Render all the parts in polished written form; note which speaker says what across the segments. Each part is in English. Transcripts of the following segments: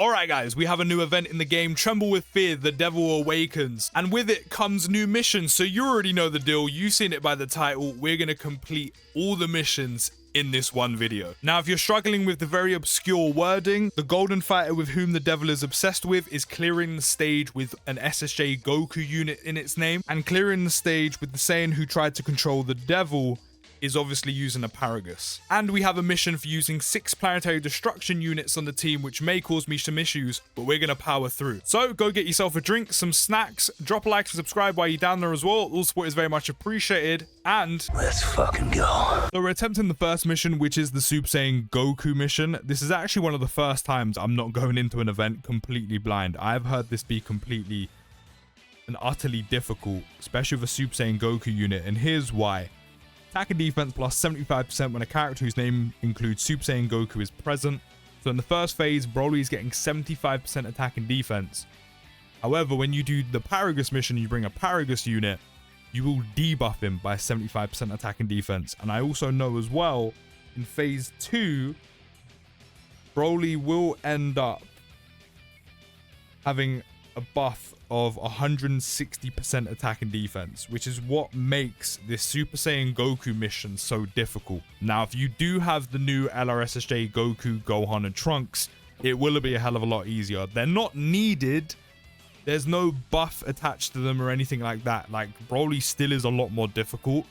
Speaker 1: Alright guys, we have a new event in the game, Tremble with Fear, the Devil Awakens. And with it comes new missions, so you already know the deal, you've seen it by the title, we're going to complete all the missions in this one video. Now if you're struggling with the very obscure wording, the golden fighter with whom the devil is obsessed with is clearing the stage with an SSJ Goku unit in its name, and clearing the stage with the Saiyan who tried to control the devil is obviously using a Paragus. And we have a mission for using 6 planetary destruction units on the team, which may cause me some issues, but we're gonna power through. So go get yourself a drink, some snacks, drop a like and subscribe while you're down there as well. All support is very much appreciated, and
Speaker 2: let's fucking go.
Speaker 1: So we're attempting the first mission, which is the Super Saiyan Goku mission. This is actually one of the first times I'm not going into an event completely blind. I've heard this be completely and utterly difficult, especially with a Super Saiyan Goku unit, and here's why. Attack and defense plus 75% when a character whose name includes Super Saiyan Goku is present. So in the first phase, Broly is getting 75% attack and defense. However, when you do the Paragus mission and you bring a Paragus unit, you will debuff him by 75% attack and defense. And I also know as well, in phase 2, Broly will end up having a buff of 160% attack and defense, which is what makes this Super Saiyan Goku mission so difficult. Now, if you do have the new LRSSJ Goku, Gohan, and Trunks, it will be a hell of a lot easier. They're not needed. There's no buff attached to them or anything like that. Like, Broly still is a lot more difficult.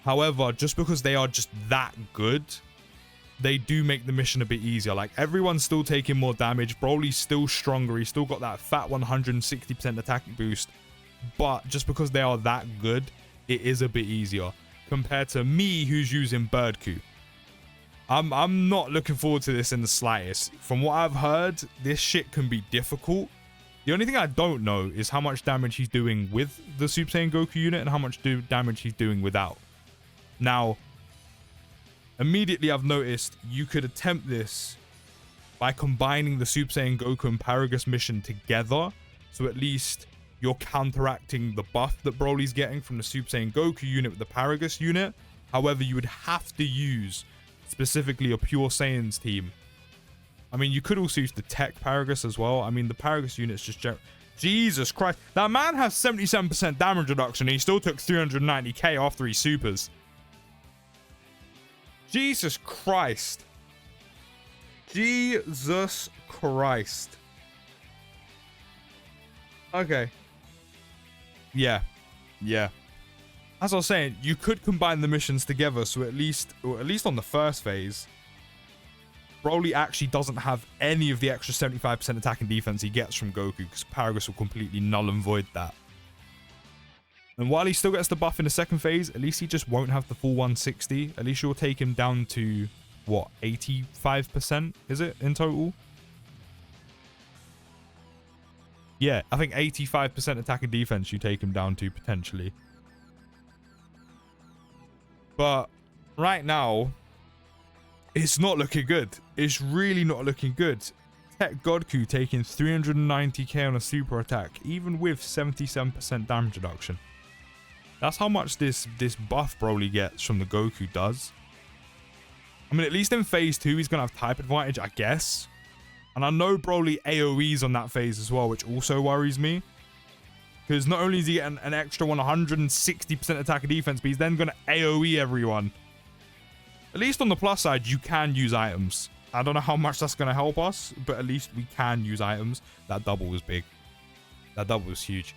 Speaker 1: However, just because they are just that good, they do make the mission a bit easier. Like, everyone's still taking more damage. Broly's still stronger. He's still got that fat 160% attack boost. But just because they are that good, it is a bit easier compared to me, who's using Birdku. I'm not looking forward to this in the slightest. From what I've heard, this shit can be difficult. The only thing I don't know is how much damage he's doing with the Super Saiyan Goku unit and how much damage he's doing without. Now, immediately I've noticed you could attempt this by combining the Super Saiyan Goku and Paragus mission together. So at least you're counteracting the buff that Broly's getting from the Super Saiyan Goku unit with the Paragus unit. However, you would have to use specifically a Pure Saiyans team. I mean, you could also use the Tech Paragus as well. I mean, the Paragus unit's just... Jesus Christ. That man has 77% damage reduction and he still took 390k after he supers. Jesus Christ. Jesus Christ. Okay. Yeah. As I was saying, you could combine the missions together, so at least on the first phase, Broly actually doesn't have any of the extra 75% attack and defense he gets from Goku, because Paragus will completely null and void that. And while he still gets the buff in the second phase, at least he just won't have the full 160. At least you'll take him down to, what, 85%, is it, in total? Yeah, I think 85% attack and defense you take him down to, potentially. But right now, it's not looking good. It's really not looking good. Tech Godku taking 390k on a super attack, even with 77% damage reduction. That's how much this buff Broly gets from the Goku does. I mean, at least in phase 2, he's going to have type advantage, I guess. And I know Broly AoEs on that phase as well, which also worries me. Because not only is he getting an extra 160% attack and defense, but he's then going to AoE everyone. At least on the plus side, you can use items. I don't know how much that's going to help us, but at least we can use items. That double was big. That double was huge.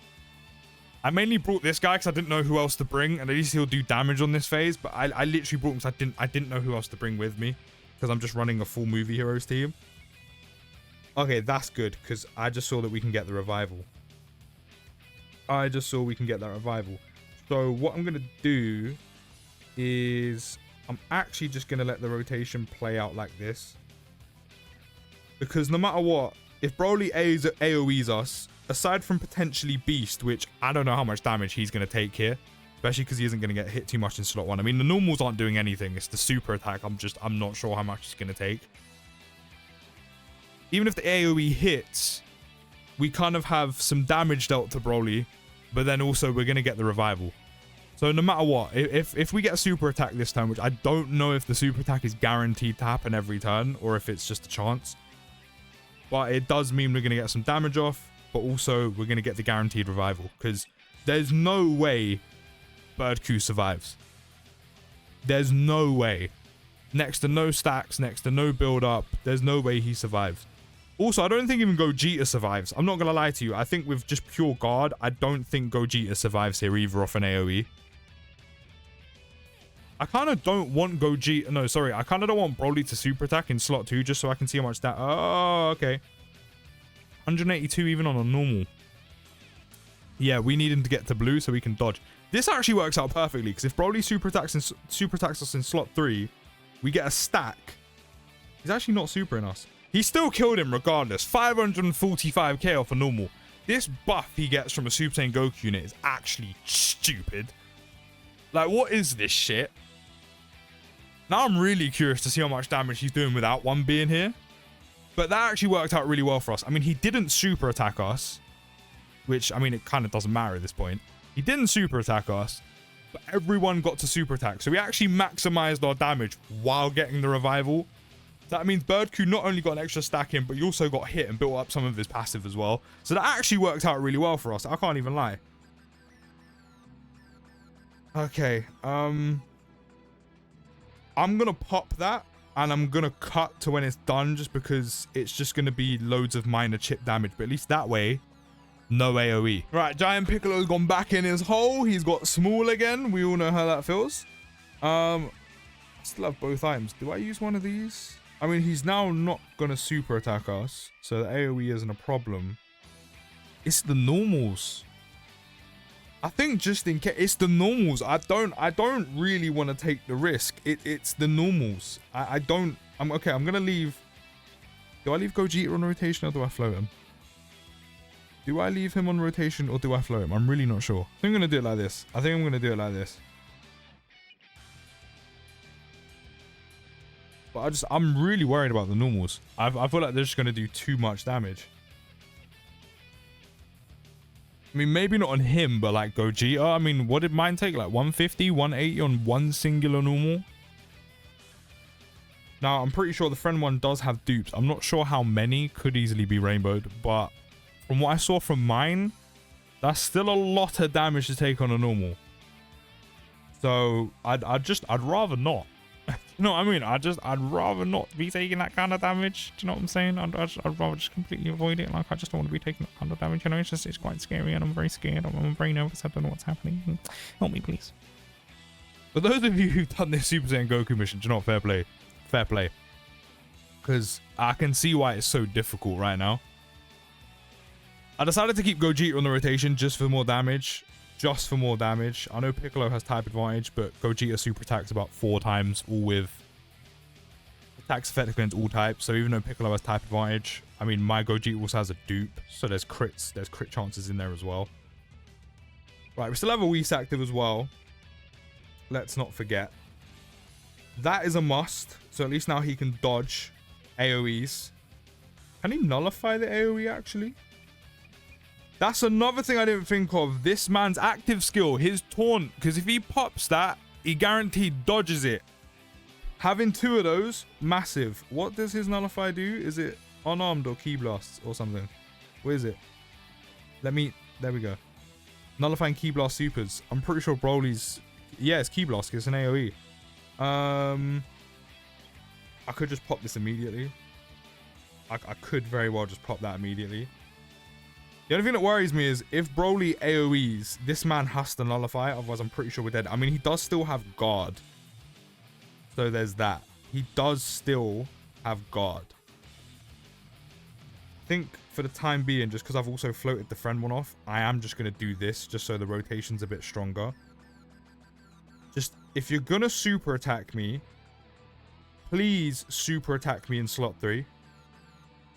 Speaker 1: I mainly brought this guy because I didn't know who else to bring, and at least he'll do damage on this phase. But I literally brought him because I didn't know who else to bring with me, because I'm just running a full movie heroes team. Okay, that's good, because I just saw that we can get the revival. So what I'm gonna do is I'm actually just gonna let the rotation play out like this, because no matter what, if Broly AoEs us, aside from potentially Beast, which I don't know how much damage he's going to take here, especially because he isn't going to get hit too much in slot 1. I mean, the normals aren't doing anything. It's the super attack. I'm not sure how much he's going to take. Even if the AoE hits, we kind of have some damage dealt to Broly, but then also we're going to get the revival. So no matter what, if we get a super attack this time, which I don't know if the super attack is guaranteed to happen every turn or if it's just a chance, but it does mean we're going to get some damage off, but also we're going to get the guaranteed revival, because there's no way Birdcue survives. There's no way. Next to no stacks, next to no build up, there's no way he survives. Also, I don't think even Gogeta survives. I'm not going to lie to you. I think with just pure guard, I don't think Gogeta survives here either off an AoE. I kind of don't want Gogeta. No, sorry. I kind of don't want Broly to super attack in slot 2 just so I can see how much that. Oh, okay. 182 even on a normal. Yeah, we need him to get to blue so we can dodge. This actually works out perfectly, because if Broly super attacks us in slot 3, we get a stack. He's actually not supering us. He still killed him regardless. 545k off a normal. This buff he gets from a Super Saiyan Goku unit is actually stupid. Like, what is this shit? Now I'm really curious to see how much damage he's doing without one being here. But that actually worked out really well for us. I mean, he didn't super attack us, which, I mean, it kind of doesn't matter at this point. He didn't super attack us, but everyone got to super attack. So we actually maximized our damage while getting the revival. That means Birdcue not only got an extra stack in, but he also got hit and built up some of his passive as well. So that actually worked out really well for us. I can't even lie. Okay, I'm gonna pop that, and I'm gonna cut to when it's done, just because it's just gonna be loads of minor chip damage. But at least that way, no AoE. Right, Giant Piccolo's gone back in his hole. He's got small again. We all know how that feels. Still have both items. Do I use one of these? I mean, he's now not gonna super attack us, so the AoE isn't a problem. It's the normals. I think just in case, it's the normals. I don't really want to take the risk. It's the normals. I'm okay. I'm gonna leave. Do I leave Gogeta on rotation or do I float him? Do I leave him on rotation or do I float him? I'm really not sure. I think I'm gonna do it like this. But I'm really worried about the normals. I feel like they're just gonna do too much damage. I mean, maybe not on him, but like Gogeta. I mean, what did mine take? Like 150, 180 on one singular normal? Now, I'm pretty sure the friend one does have dupes. I'm not sure how many could easily be rainbowed, but from what I saw from mine, that's still a lot of damage to take on a normal. So I'd rather not. You know what I mean? I'd rather not be taking that kind of damage. Do you know what I'm saying? I'd rather just completely avoid it. Like, I just don't want to be taking that kind of damage. You know, it's quite scary, and I'm very scared. I'm very nervous. I don't know what's happening. Help me, please. For those of you who've done this Super Saiyan Goku mission, do you know what? Fair play. Fair play. Because I can see why it's so difficult right now. I decided to keep Gogeta on the rotation just for more damage. I know Piccolo has type advantage, but Gogeta super attacks about 4 times, all with attacks effective against all types. So even though Piccolo has type advantage, I mean, my Gogeta also has a dupe, so there's crit chances in there as well. Right, we still have a Whis active as well. Let's not forget. That is a must, so at least now he can dodge AoEs. Can he nullify the AoE actually? That's another thing I didn't think of. This man's active skill, his taunt, because if he pops that, he guaranteed dodges it. Having 2 of those, massive. What does his nullify do? Is it unarmed or key blasts or something? Where is it? There we go. Nullifying key blast supers. I'm pretty sure Broly's, yeah, it's key blast. It's an AoE. I could just pop this immediately. I could very well just pop that immediately. The only thing that worries me is if Broly AoEs, this man has to nullify, otherwise I'm pretty sure we're dead. I mean, he does still have guard. So there's that. He does still have guard. I think for the time being, just because I've also floated the friend one off, I am just going to do this just so the rotation's a bit stronger. Just, if you're going to super attack me, please super attack me in slot 3.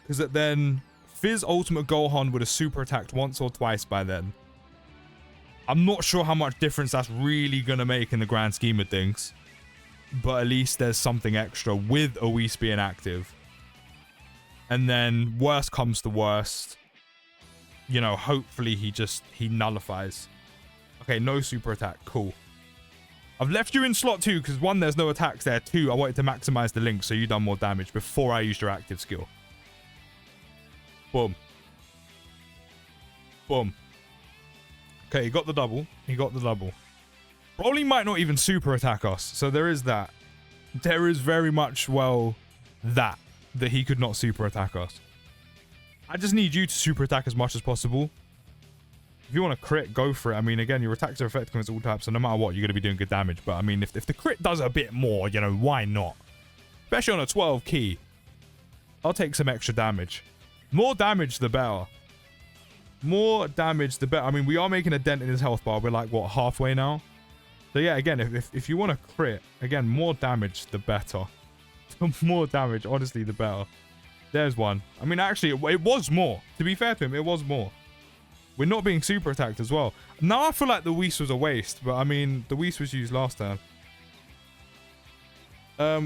Speaker 1: Because then Fizz Ultimate Gohan would have super attacked once or twice by then. I'm not sure how much difference that's really going to make in the grand scheme of things. But at least there's something extra with a Whis being active. And then worst comes to worst. You know, hopefully he nullifies. Okay, no super attack. Cool. I've left you in slot 2 because 1, there's no attacks there. 2, I wanted to maximize the link so you done more damage before I used your active skill. Boom. Boom. Okay, he got the double. He got the double. Broly might not even super attack us. So there is that. There is very much, well, that he could not super attack us. I just need you to super attack as much as possible. If you want to crit, go for it. I mean, again, your attacks are effective against all types, so no matter what, you're going to be doing good damage. But, I mean, if the crit does a bit more, you know, why not? Especially on a 12 key. I'll take some extra damage. More damage, the better. More damage, the better. I mean, we are making a dent in his health bar. We're like, what, halfway now? So, yeah, again, if you want to crit, again, more damage, the better. More damage, honestly, the better. There's one. I mean, actually, it was more. To be fair to him, it was more. We're not being super attacked as well. Now I feel like the Whis was a waste, but I mean, the Whis was used last time.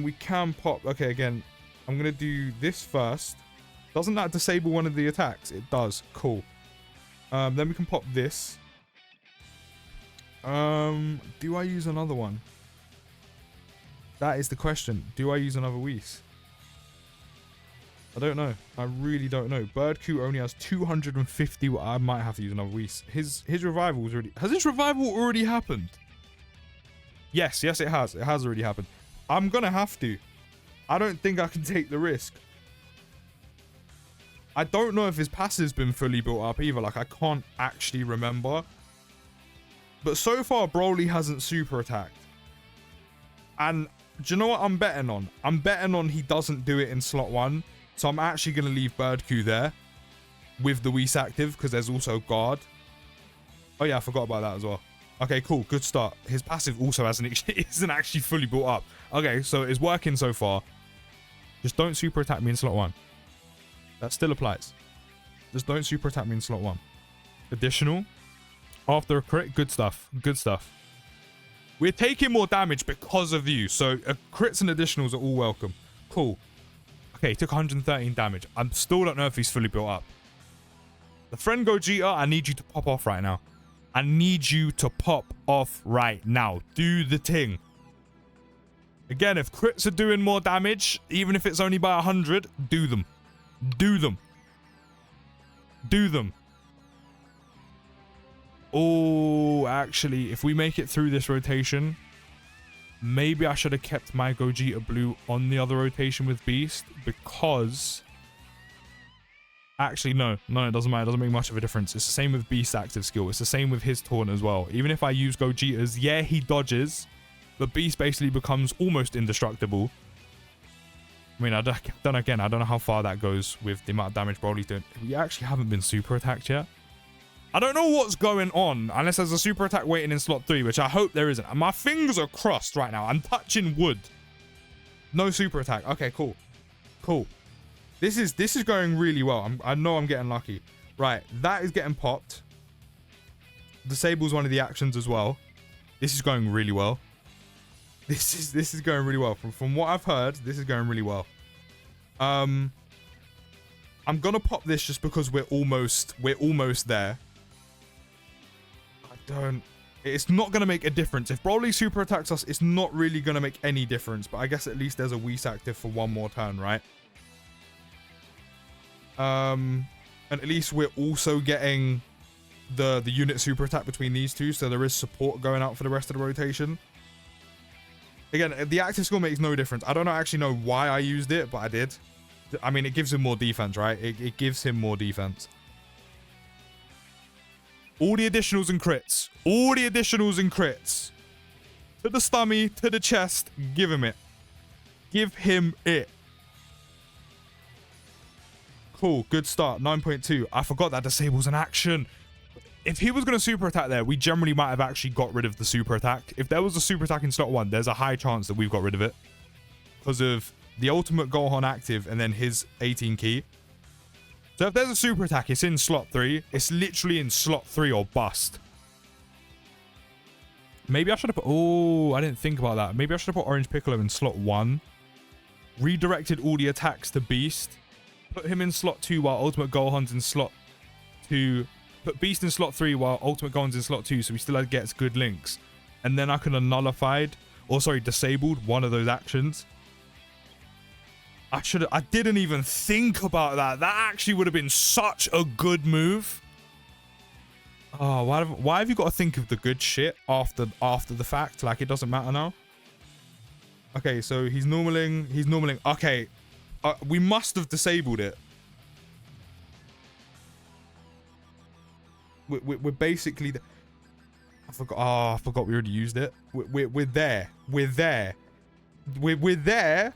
Speaker 1: We can pop. Okay, again, I'm going to do this first. Doesn't that disable one of the attacks? It does. Cool. Then we can pop this. Do I use another one? That is the question. Do I use another Whis? I don't know. I really don't know. Birdcoo only has 250. I might have to use another Whis. His revival was already... Has his revival already happened? Yes, it has. It has already happened. I'm gonna have to. I don't think I can take the risk. I don't know if his passive's been fully built up either. Like, I can't actually remember. But so far, Broly hasn't super attacked. And do you know what I'm betting on? I'm betting on he doesn't do it in slot 1. So I'm actually going to leave Birdcoo there with the Whis active because there's also guard. Oh yeah, I forgot about that as well. Okay, cool. Good start. His passive also isn't actually fully built up. Okay, so it's working so far. Just don't super attack me in slot 1. That still applies. Just don't super attack me in slot 1. Additional. After a crit. Good stuff. Good stuff. We're taking more damage because of you. So crits and additionals are all welcome. Cool. Okay, he took 113 damage. I still don't know if he's fully built up. The friend Gogeta, I need you to pop off right now. I need you to pop off right now. Do the thing. Again, if crits are doing more damage, even if it's only by 100, do them. Do them. Do them. Oh, actually, if we make it through this rotation... Maybe I should have kept my Gogeta Blue on the other rotation with Beast because... Actually, no, it doesn't matter. It doesn't make much of a difference. It's the same with Beast active skill. It's the same with his taunt as well. Even if I use Gogeta's, yeah, he dodges, but Beast basically becomes almost indestructible. I mean, I don't know how far that goes with the amount of damage Broly's doing. We actually haven't been super attacked yet. I don't know what's going on unless there's a super attack waiting in slot 3, which I hope there isn't. And my fingers are crossed right now. I'm touching wood. No super attack. Okay, cool. Cool. This is going really well. I know I'm getting lucky. Right, that is getting popped. Disable's one of the actions as well. This is going really well. This is going really well. From what I've heard, this is going really well. I'm gonna pop this just because we're almost there. It's not going to make a difference. If Broly super attacks us, it's not really going to make any difference. But I guess at least there's a Whis active for one more turn, right? And at least we're also getting the unit super attack between these two. So there is support going out for the rest of the rotation. Again, the active skill makes no difference. I don't actually know why I used it, but I did. I mean, it gives him more defense, right? It gives him more defense. All the additionals and crits. All the additionals and crits. To the stomach, to the chest. Give him it. Give him it. Cool. Good start. 9.2. I forgot that disables an action. If he was going to super attack there, we generally might have actually got rid of the super attack. If there was a super attack in slot 1, there's a high chance that we've got rid of it. Because of the ultimate Gohan active and then his 18 key. So if there's a super attack, it's in slot 3. It's literally in slot 3 or bust. Maybe I should have put... Oh, I didn't think about that. Maybe I should have put Orange Piccolo in slot 1. Redirected all the attacks to Beast. Put him in slot 2 while Ultimate Gohan's in slot 2. Put Beast in slot 3 while Ultimate Gohan's in slot 2 so he still gets good links. And then I could have nullified... Or sorry, disabled one of those actions. I didn't even think about that. That actually would have been such a good move. Oh, why have you got to think of the good shit after the fact? Like, it doesn't matter now. Okay, so he's normaling. Okay, we must have disabled it. We're basically. I forgot. Oh, I forgot we already used it. We're there. We're there. We're there.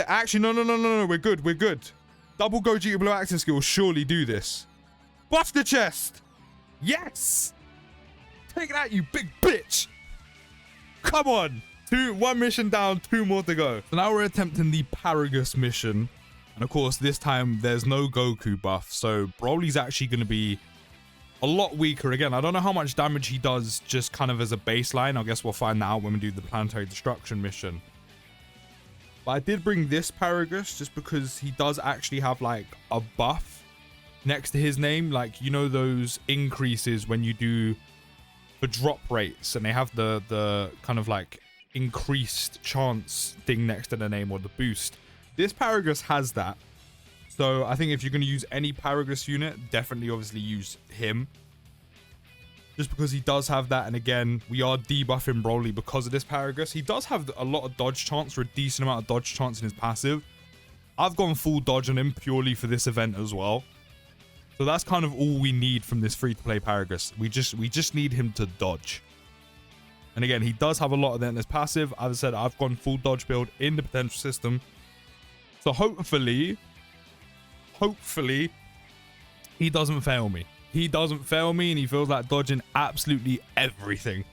Speaker 1: Actually, no. We're good. Double Gogeta Blue active skill. Surely do this. Bust the chest. Yes. Take that, you big bitch. Come on. One mission down, 2 more to go. So now we're attempting the Paragus mission. And of course, this time there's no Goku buff. So Broly's actually going to be a lot weaker. Again, I don't know how much damage he does just kind of as a baseline. I guess we'll find out when we do the Planetary Destruction mission. But I did bring this Paragus just because he does actually have like a buff next to his name. Like, you know, those increases when you do the drop rates and they have the kind of like increased chance thing next to the name, or the boost. This Paragus has that. So I think if you're going to use any Paragus unit, definitely obviously use him. Just because he does have that. And again, we are debuffing Broly because of this Paragus. He does have a lot of dodge chance, or a decent amount of dodge chance in his passive. I've gone full dodge on him purely for this event as well. So that's kind of all we need from this free-to-play Paragus. We just need him to dodge. And again, he does have a lot of that in his passive. As I said, I've gone full dodge build in the potential system. So hopefully, he doesn't fail me. He doesn't fail me and he feels like dodging absolutely everything.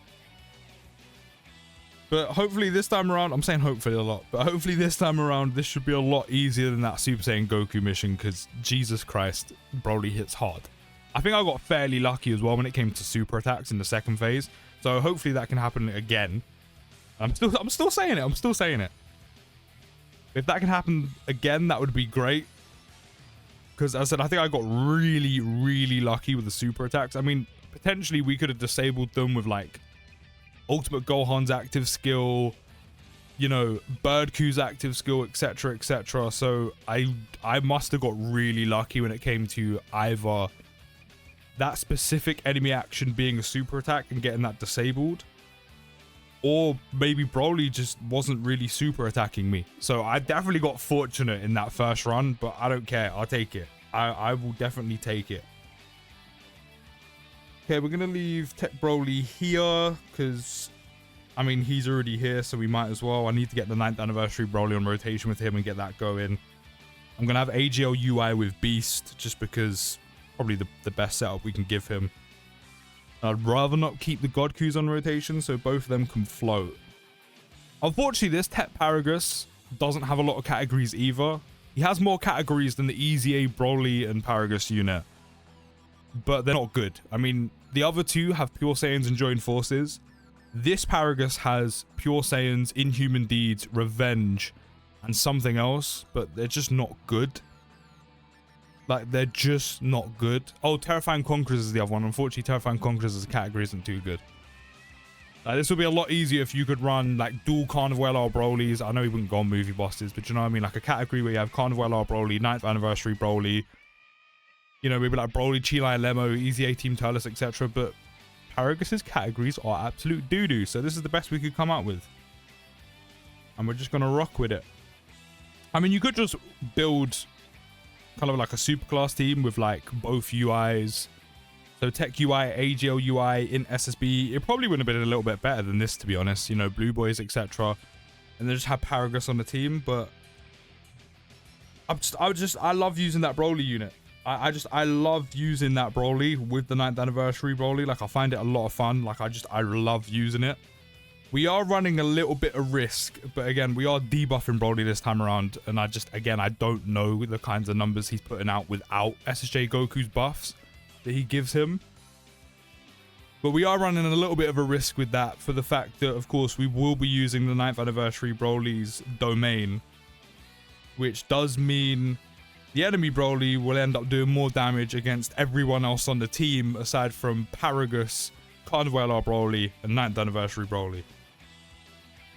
Speaker 1: But hopefully this time around, I'm saying hopefully a lot, but hopefully this time around, this should be a lot easier than that Super Saiyan Goku mission, because Jesus Christ, Broly hits hard. I think I got fairly lucky as well when it came to super attacks in the second phase. So hopefully that can happen again. I'm still saying it. If that can happen again, that would be great. Because as I said, I think I got really, really lucky with the super attacks. I mean, potentially we could have disabled them with like Ultimate Gohan's active skill, you know, Birdku's active skill, etc, etc. So I must have got really lucky when it came to either that specific enemy action being a super attack and getting that disabled, or maybe Broly just wasn't really super attacking me. So I definitely got fortunate in that first run, but I don't care. I'll take it. I will definitely take it. Okay, we're going to leave Tech Broly here because, I mean, he's already here, so we might as well. I need to get the 9th anniversary Broly on rotation with him and get that going. I'm going to have AGL UI with Beast just because probably the best setup we can give him. I'd rather not keep the Godkus on rotation so both of them can float. Unfortunately, this Tech Paragus doesn't have a lot of categories either. He has more categories than the EZA, Broly, and Paragus unit, but they're not good. I mean, the other two have Pure Saiyans and Joined Forces. This Paragus has Pure Saiyans, Inhuman Deeds, Revenge, and something else, but they're just not good. Like, they're just not good. Oh, Terrifying Conquerors is the other one. Unfortunately, Terrifying Conquerors as a category isn't too good. This would be a lot easier if you could run like dual Carnival LR Brolys. I know he wouldn't go on movie bosses, but you know what I mean? Like a category where you have Carnival LR Broly, 9th anniversary Broly, you know, maybe like Broly, Chilai, Lemo, EZA Team Turles, etc. But Paragus's categories are absolute doo-doo. So this is the best we could come up with. And we're just going to rock with it. I mean, you could just build kind of like a superclass team with like both UIs. So Tech UI, AGL UI in SSB. It probably would have been a little bit better than this, to be honest. You know, Blue Boys, etc. And then just have Paragus on the team. But I love using that Broly unit. I love using that Broly with the 9th anniversary Broly. Like, I find it a lot of fun. Like, I love using it. We are running a little bit of risk, but again, we are debuffing Broly this time around. And I don't know the kinds of numbers he's putting out without SSJ Goku's buffs that he gives him. But we are running a little bit of a risk with that for the fact that, of course, we will be using the 9th anniversary Broly's domain, which does mean the enemy Broly will end up doing more damage against everyone else on the team aside from Paragus, Carnival LR Broly, and 9th anniversary Broly.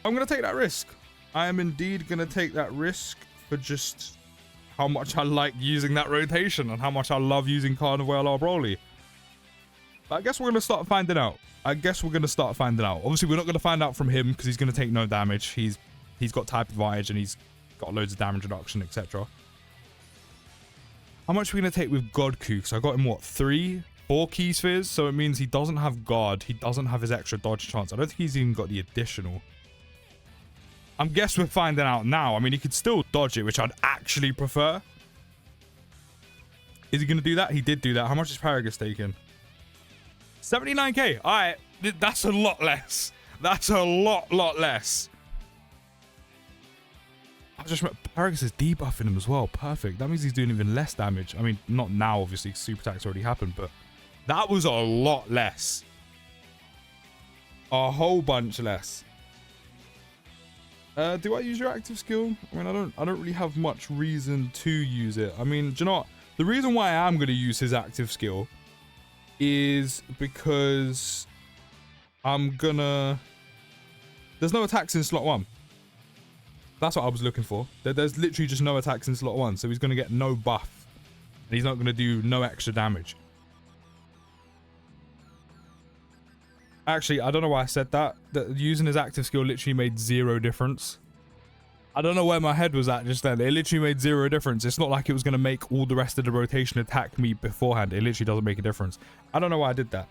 Speaker 1: I'm going to take that risk. I am indeed going to take that risk for just how much I like using that rotation and how much I love using Carnival or Broly. But I guess we're going to start finding out. Obviously, we're not going to find out from him because he's going to take no damage. He's got type advantage and he's got loads of damage reduction, etc. How much are we going to take with Godku? So I got him, what, 4 key spheres? So it means he doesn't have guard. He doesn't have his extra dodge chance. I don't think he's even got the additional. I guess we're finding out now. I mean, he could still dodge it, which I'd actually prefer. Is he going to do that? He did do that. How much is Paragus taking? 79k. All right. That's a lot less. That's a lot less. I just remember Paragus is debuffing him as well. Perfect. That means he's doing even less damage. I mean, not now, obviously. Super attack's already happened, but that was a lot less. A whole bunch less. Do I use your active skill? I mean, I don't really have much reason to use it. I mean, do you know what? The reason why I am going to use his active skill is because there's no attacks in slot 1. That's what I was looking for. There's literally just no attacks in slot 1, so he's going to get no buff. And he's not going to do no extra damage. Actually, I don't know why I said that. Using his active skill literally made 0 difference. I don't know where my head was at just then. It literally made 0 difference. It's not like it was going to make all the rest of the rotation attack me beforehand. It literally doesn't make a difference. I don't know why I did that.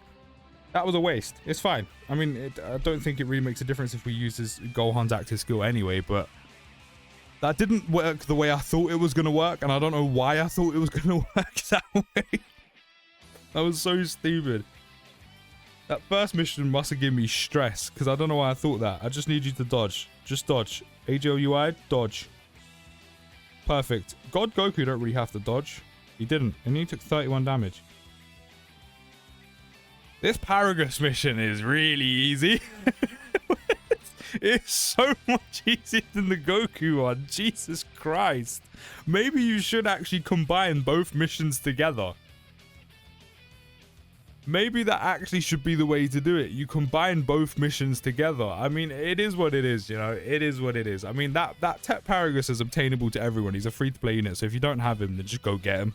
Speaker 1: That was a waste. It's fine. I mean, I don't think it really makes a difference if we use his Gohan's active skill anyway, but that didn't work the way I thought it was going to work, and I don't know why I thought it was going to work that way. That was so stupid. That first mission must have given me stress, because I don't know why I thought that. I just need you to dodge. Just dodge. AGLUI, dodge. Perfect. God Goku don't really have to dodge. He didn't, and he took 31 damage. This Paragus mission is really easy. It's so much easier than the Goku one. Jesus Christ. Maybe you should actually combine both missions together. Maybe that actually should be the way to do it. You combine both missions together. I mean, it is what it is, you know. It is what it is. I mean, that Tep Paragus is obtainable to everyone. He's a free-to-play unit, so if you don't have him, then just go get him.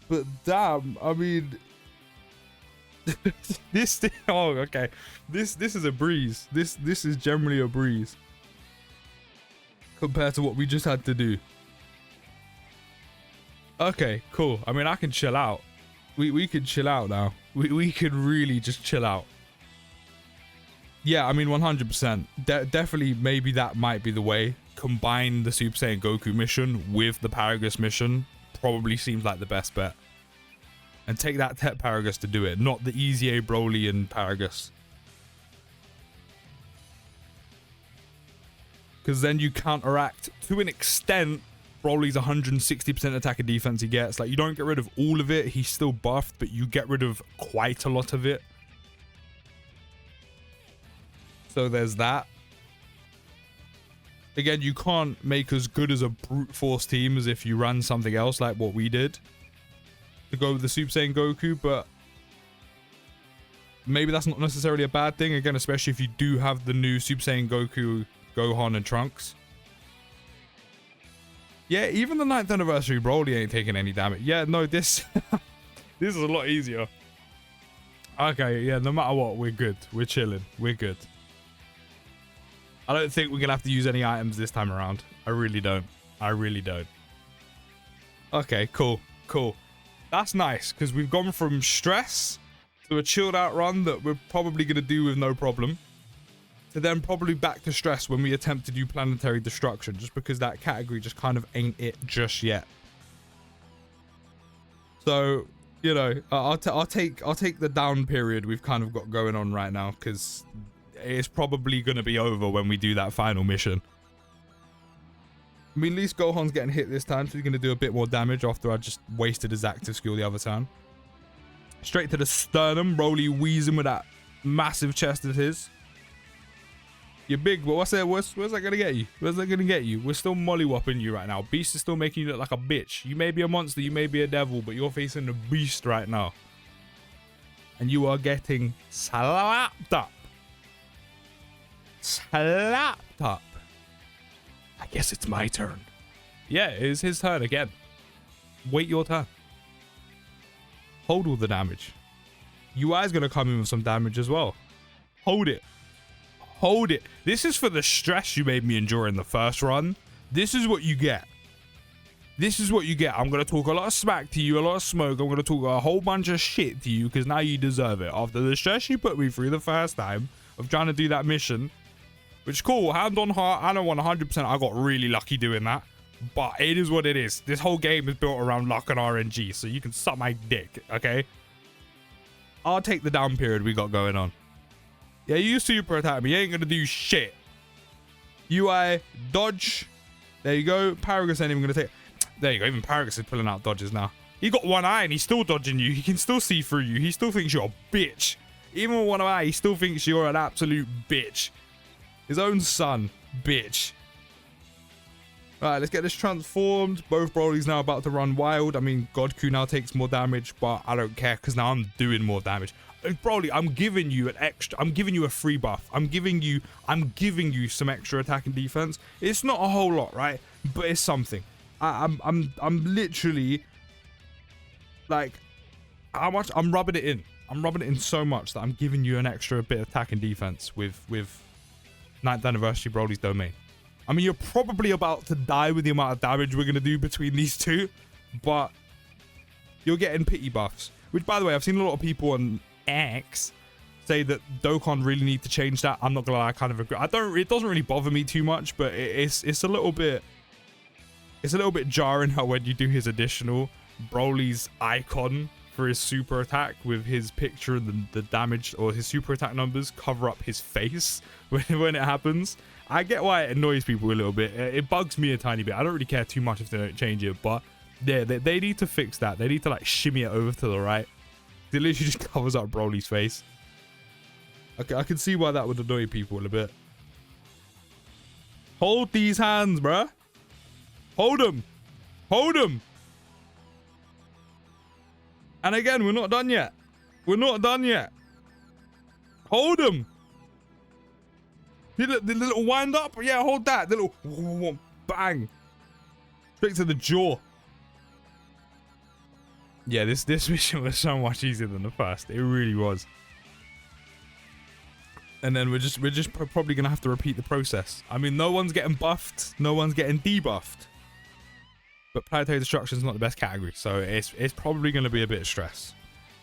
Speaker 1: But damn, I mean... this thing... Oh, okay. This is a breeze. This is generally a breeze. Compared to what we just had to do. Okay, cool. I mean, I can chill out. We could chill out now. We could really just chill out. Yeah, I mean, 100%. Definitely, maybe that might be the way. Combine the Super Saiyan Goku mission with the Paragus mission. Probably seems like the best bet. And take that Tep Paragus to do it, not the Easy A Broly and Paragus. Because then you counteract, to an extent, Broly's 160% attack and defense he gets. Like, you don't get rid of all of it. He's still buffed, but you get rid of quite a lot of it. So there's that. Again, you can't make as good as a brute force team as if you ran something else like what we did to go with the Super Saiyan Goku, but maybe that's not necessarily a bad thing. Again, especially if you do have the new Super Saiyan Goku, Gohan, and Trunks. Yeah, even the 9th anniversary Broly ain't taking any damage. Yeah, no, this this is a lot easier. Okay, yeah, no matter what, we're good. We're chilling. We're good. I don't think we're gonna have to use any items this time around. I really don't. I really don't. Okay, cool. Cool. That's nice, because we've gone from stress to a chilled out run that we're probably gonna do with no problem, to then probably back to stress when we attempt to do planetary destruction, just because that category just kind of ain't it just yet. So, you know, I'll take the down period we've kind of got going on right now, because it's probably going to be over when we do that final mission. I mean, at least Gohan's getting hit this time, so he's going to do a bit more damage after I just wasted his active skill the other time. Straight to the sternum, Broly wheezing with that massive chest of his. You're big, but where's that gonna get you? Where's that gonna get you? We're still mollywhopping you right now. Beast is still making you look like a bitch. You may be a monster, you may be a devil, but you're facing the beast right now. And you are getting slapped up. Slapped up. I guess it's my turn. Yeah, it is his turn again. Wait your turn. Hold all the damage. UI's going to come in with some damage as well. Hold it. Hold it. This is for the stress you made me endure in the first run. This is what you get. This is what you get. I'm going to talk a lot of smack to you, a lot of smoke. I'm going to talk a whole bunch of shit to you because now you deserve it. After the stress you put me through the first time of trying to do that mission, which cool, hand on heart, I know 100% I got really lucky doing that. But it is what it is. This whole game is built around luck and RNG, so you can suck my dick, okay? I'll take the down period we got going on. Yeah, you super attack me. You ain't going to do shit. UI, dodge. There you go. Paragus ain't even going to take... There you go. Even Paragus is pulling out dodges now. He got one eye and he's still dodging you. He can still see through you. He still thinks you're a bitch. Even with one eye, he still thinks you're an absolute bitch. His own son. Bitch. Alright, let's get this transformed. Both Broly's now about to run wild. I mean, Godku now takes more damage, but I don't care because now I'm doing more damage. Broly, I'm giving you an extra. I'm giving you a free buff. I'm giving you some extra attack and defense. It's not a whole lot, right? But it's something. I'm literally like, how much? I'm rubbing it in. I'm rubbing it in so much that I'm giving you an extra bit of attack and defense with 9th anniversary Broly's domain. I mean, you're probably about to die with the amount of damage we're going to do between these two, but you're getting pity buffs. Which, by the way, I've seen a lot of people on X say that Dokkan really need to change that. I'm not going to lie, I kind of agree. It doesn't really bother me too much, but it's a little bit jarring how when you do his additional, Broly's icon for his super attack with his picture and the damage or his super attack numbers cover up his face when it happens. I get why it annoys people a little bit. It bugs me a tiny bit. I don't really care too much if they don't change it, but yeah, they need to fix that. They need to like shimmy it over to the right. It literally just covers up Broly's face. Okay, I can see why that would annoy people a bit. Hold these hands, bruh. Hold them. Hold them. And again, we're not done yet. We're not done yet. Hold them. The little wind up. Yeah, hold that. The little bang. Straight to the jaw. Yeah, this mission was so much easier than the first. It really was. And then we're just probably gonna have to repeat the process. I mean, no one's getting buffed. No one's getting debuffed. But planetary destruction is not the best category, so it's probably going to be a bit of stress.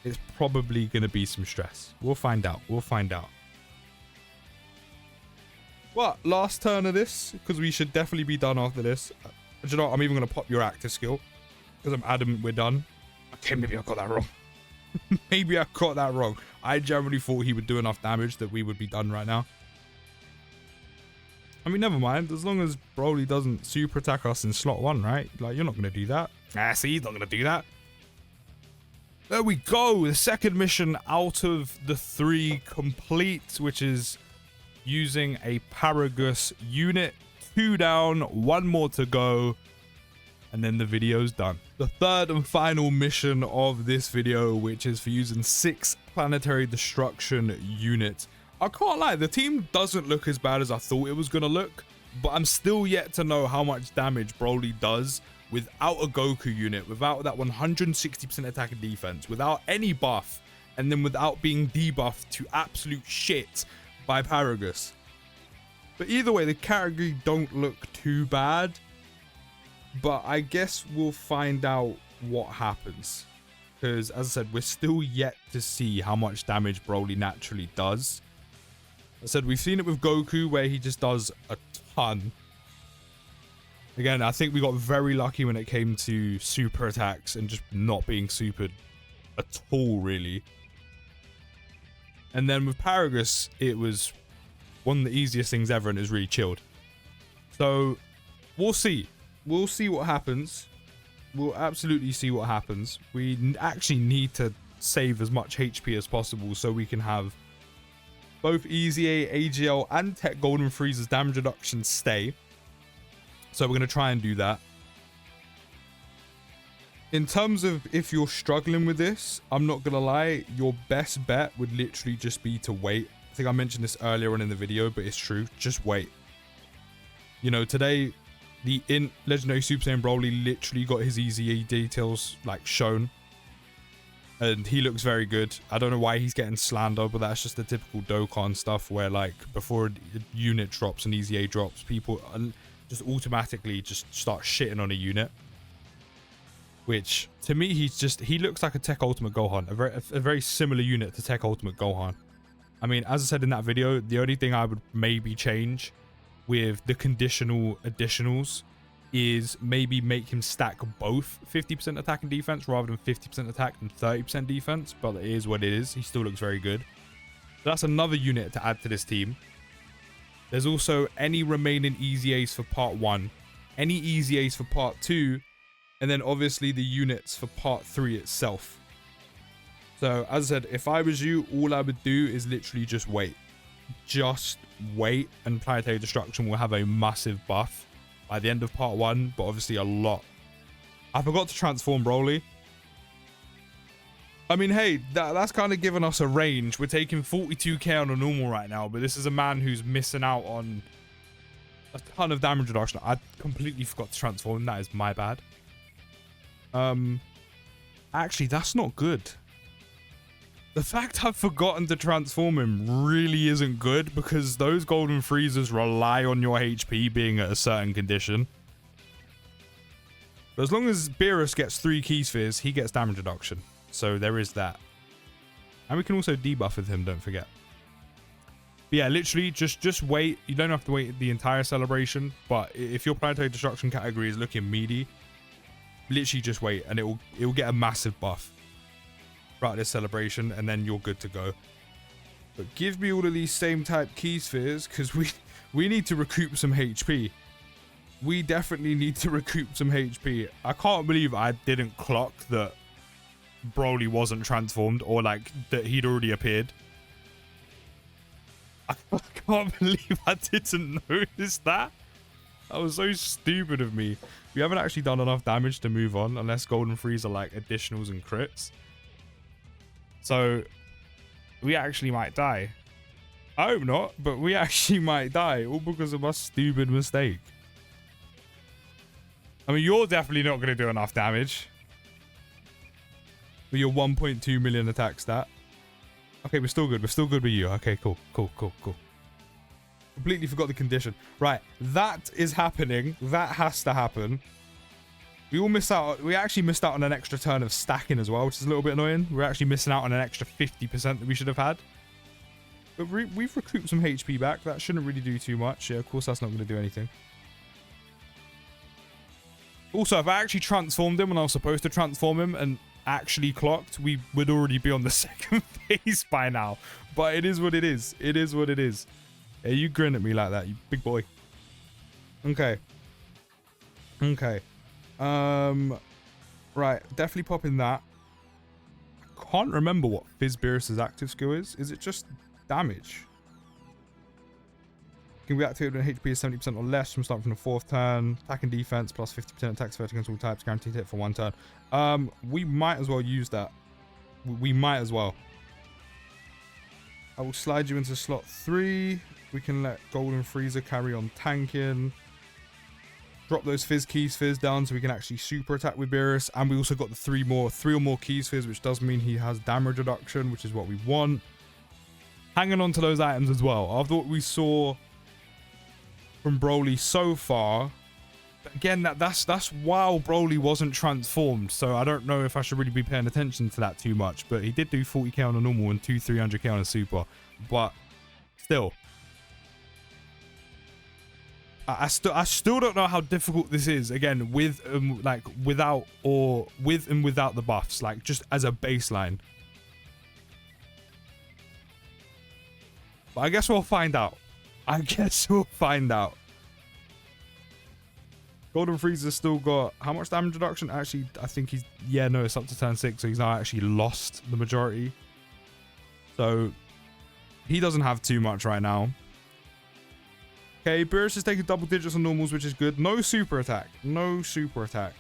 Speaker 1: It's probably going to be some stress. We'll find out. We'll find out. Well, last turn of this, because we should definitely be done after this. Do you know what? I'm even going to pop your active skill, because I'm adamant we're done. Okay, maybe I got that wrong. Maybe I got that wrong. I generally thought he would do enough damage that we would be done right now. I mean, never mind. As long as Broly doesn't super attack us in slot 1, right? Like, you're not going to do that. Ah, see, he's not going to do that. There we go. The second mission out of the 3 complete, which is using a Paragus unit. 2 down, 1 more to go. And then the video's done. The third and final mission of this video, which is for using 6 planetary destruction units. I can't lie, the team doesn't look as bad as I thought it was going to look, but I'm still yet to know how much damage Broly does without a Goku unit, without that 160% attack and defense, without any buff, and then without being debuffed to absolute shit by Paragus. But either way, the category don't look too bad, but I guess we'll find out what happens. Because, as I said, we're still yet to see how much damage Broly naturally does. I said we've seen it with Goku where he just does a ton. Again, I think we got very lucky when it came to super attacks and just not being supered at all, really. And then with Paragus, it was one of the easiest things ever and it was really chilled. So, we'll see. We'll see what happens. We'll absolutely see what happens. We actually need to save as much HP as possible so we can have both EZA, AGL, and Tech Golden Frieza's damage reduction stay. So we're going to try and do that. In terms of if you're struggling with this, I'm not going to lie, your best bet would literally just be to wait. I think I mentioned this earlier on in the video, but it's true. Just wait. You know, today The Int Legendary Super Saiyan Broly literally got his EZA details like shown. And he looks very good. I don't know why he's getting slandered, but that's just the typical Dokkan stuff where like before a unit drops and EZA drops, people just automatically just start shitting on a unit. Which to me, he looks like a Tech Ultimate Gohan, a very similar unit to Tech Ultimate Gohan. I mean, as I said in that video, the only thing I would maybe change with the conditional additionals is maybe make him stack both 50% attack and defense rather than 50% attack and 30% defense, but it is what it is. He still looks very good. So that's another unit to add to this team. There's also any remaining EZAs for part 1, any EZAs for part 2, and then obviously the units for part 3 itself. So as I said, if I was you, all I would do is literally just wait. Just wait, and Planetary Destruction will have a massive buff by the end of part 1, but obviously a lot. I forgot to transform Broly. I mean, hey, that's kind of given us a range. We're taking 42k on a normal right now, but this is a man who's missing out on a ton of damage reduction. I completely forgot to transform him. That is my bad. Actually, that's not good. The fact I've forgotten to transform him really isn't good, because those golden freezers rely on your HP being at a certain condition. But as long as Beerus gets 3 key spheres, he gets damage reduction. So there is that. And we can also debuff with him, don't forget. But yeah, literally just wait. You don't have to wait the entire celebration, but if your Planetary Destruction category is looking meaty, literally just wait and it will get a massive buff throughout this celebration, and then you're good to go. But give me all of these same type key spheres, because we need to recoup some HP. We definitely need to recoup some HP. I can't believe I didn't clock that Broly wasn't transformed, or like that he'd already appeared. I can't believe I didn't notice that. That was so stupid of me. We haven't actually done enough damage to move on, unless Golden Freeze are like additionals and crits. So we actually might die. I hope not, but we actually might die, all because of my stupid mistake. I mean, you're definitely not going to do enough damage with your 1.2 million attack stat. Okay, we're still good. We're still good with you. Okay, cool. Completely forgot the condition. Right, that is happening. That has to happen. We all missed out. We actually missed out on an extra turn of stacking as well, which is a little bit annoying. We're actually missing out on an extra 50% that we should have had. But we've recouped some HP back. That shouldn't really do too much. Yeah, of course, that's not going to do anything. Also, if I actually transformed him when I was supposed to transform him and actually clocked, we would already be on the second phase by now. But it is what it is. It is what it is. Yeah, you grin at me like that, you big boy. Okay. Right, definitely popping that. I can't remember what Fizz Beerus' active skill is. Is it just damage? Can be activated when HP is 70% or less from starting from the 4th turn. Attack and defense plus 50% attack effect against all types. Guaranteed hit for 1 turn. We might as well use that. We might as well. I will slide you into slot 3. We can let Golden Freezer carry on tanking. Drop those Fizz Key Spheres down so we can actually super attack with Beerus. And we also got the 3 or more Key Spheres, which does mean he has damage reduction, which is what we want. Hanging on to those items as well. After what we saw from Broly so far, again, that's while Broly wasn't transformed, so I don't know if I should really be paying attention to that too much. But he did do 40k on a normal and 300k on a super, but still, I still don't know how difficult this is, again, with like without or with and without the buffs, like just as a baseline. But I guess we'll find out. Golden Freezer still got how much damage reduction? Actually, I think he's, yeah, no, it's up to turn 6, so he's now actually lost the majority. So he doesn't have too much right now. Okay, Beerus is taking double digits on normals, which is good. No super attack. No super attack.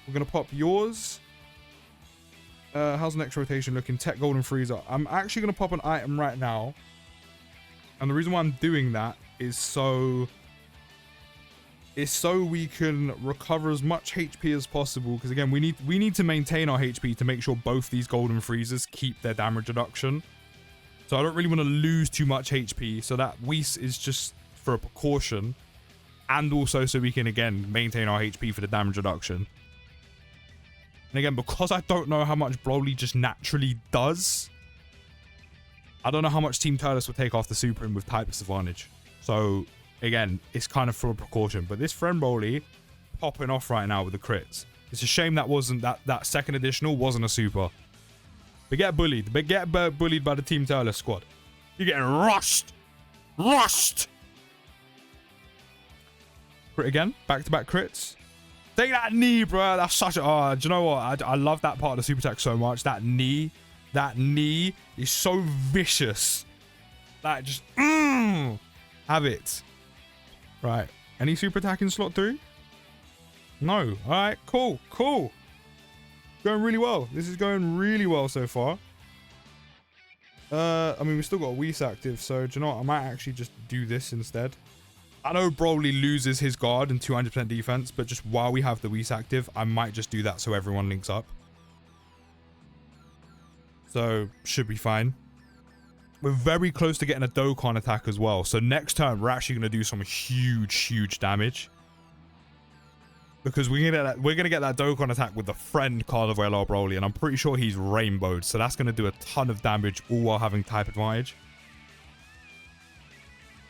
Speaker 1: We're going to pop yours. How's the next rotation looking? Tech Golden Freezer. I'm actually going to pop an item right now. And the reason why I'm doing that is so is so we can recover as much HP as possible. Because again, we need to maintain our HP to make sure both these golden freezers keep their damage reduction. So I don't really want to lose too much HP. So that Whis is just for a precaution. And also so we can, again, maintain our HP for the damage reduction. And again, because I don't know how much Broly just naturally does, I don't know how much Team Turles will take off the Super with type disadvantage. So, again, it's kind of for a precaution. But this friend Broly popping off right now with the crits. It's a shame that wasn't that second additional wasn't a super. But get bullied. But get bullied by the Team Turles squad. You're getting rushed. Rushed. Crit again. Back-to-back crits. Take that knee, bro. That's such a... Oh, do you know what? I love that part of the super attack so much. That knee is so vicious. That just... have it. Right. Any super attack in slot 3? No. All right. Cool. Cool. Going really well. This is going really well so far. I mean, we still got a Whis active, so do you know what? I might actually just do this instead. I know Broly loses his guard and 200% defense, but just while we have the Whis active, I might just do that so everyone links up. So, should be fine. We're very close to getting a Dokkan attack as well. So next turn, we're actually going to do some huge damage. Because we're going to get that Dokkan attack with the friend Carnival Broly, and I'm pretty sure he's rainbowed. So that's going to do a ton of damage, all while having type advantage.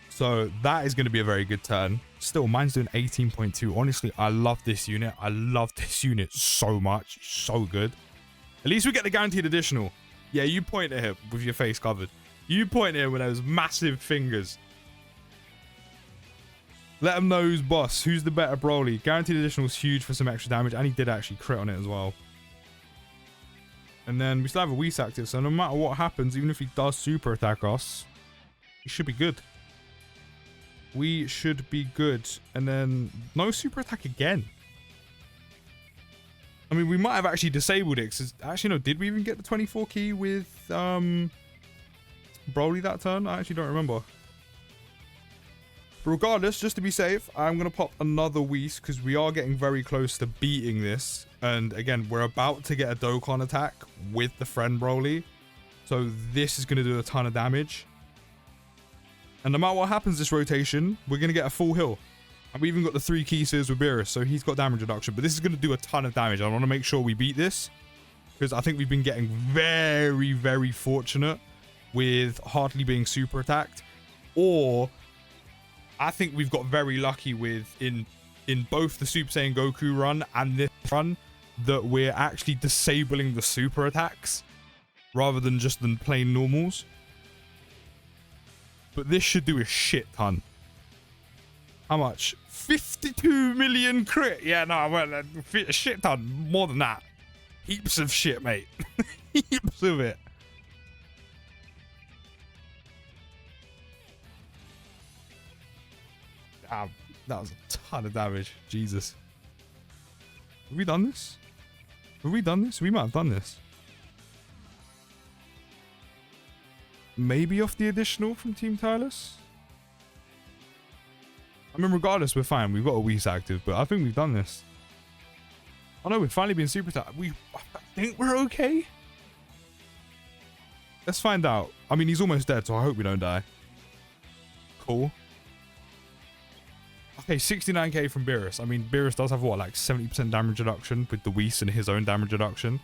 Speaker 1: So that is going to be a very good turn. Still, mine's doing 18.2. Honestly, I love this unit. I love this unit so much. So good. At least we get the guaranteed additional. Yeah, you point at him with your face covered. You point at him with those massive fingers. Let him know who's boss. Who's the better Broly. Guaranteed additional is huge for some extra damage. And he did actually crit on it as well. And then we still have a Whis active. So no matter what happens, even if he does super attack us, he should be good. We should be good. And then no super attack again. I mean, we might have actually disabled it. Actually, no. Did we even get the 24 key with Broly that turn? I actually don't remember. But regardless, just to be safe, I'm going to pop another Whis because we are getting very close to beating this. And again, we're about to get a Dokkan attack with the friend Broly. So this is going to do a ton of damage. And no matter what happens this rotation, we're going to get a full heal. And we even got the 3 keys with Beerus, so he's got damage reduction. But this is going to do a ton of damage. I want to make sure we beat this. Because I think we've been getting very fortunate with hardly being super attacked. Or I think we've got very lucky with in both the Super Saiyan Goku run and this run that we're actually disabling the super attacks rather than just plain normals. But this should do a shit ton. How much? 52 million crit. Yeah, no, well, a shit ton. More than that. Heaps of shit, mate. Heaps of it. Damn, that was a ton of damage. Jesus. Have we done this? Have we done this? We might have done this. Maybe off the additional from Team Turles? I mean, regardless, we're fine. We've got a Whis active, but I think we've done this. Oh no, we've finally been super attacked. I think we're okay. Let's find out. I mean, he's almost dead, so I hope we don't die. Cool. Okay, 69k from Beerus. I mean, Beerus does have, what, like 70% damage reduction with the Whis and his own damage reduction.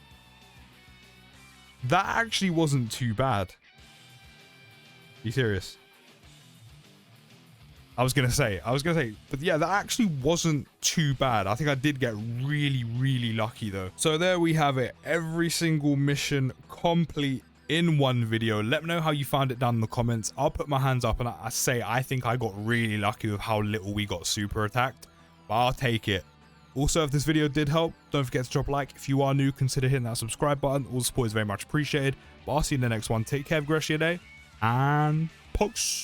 Speaker 1: That actually wasn't too bad. Are you serious? I was gonna say, but yeah, that actually wasn't too bad. I think I did get really lucky though. So there we have it. Every single mission complete in one video. Let me know how you found it down in the comments. I'll put my hands up and I think I got really lucky with how little we got super attacked, but I'll take it. Also, if this video did help, don't forget to drop a like. If you are new, consider hitting that subscribe button. All the support is very much appreciated. But I'll see you in the next one. Take care, have a great rest of your day, and peace.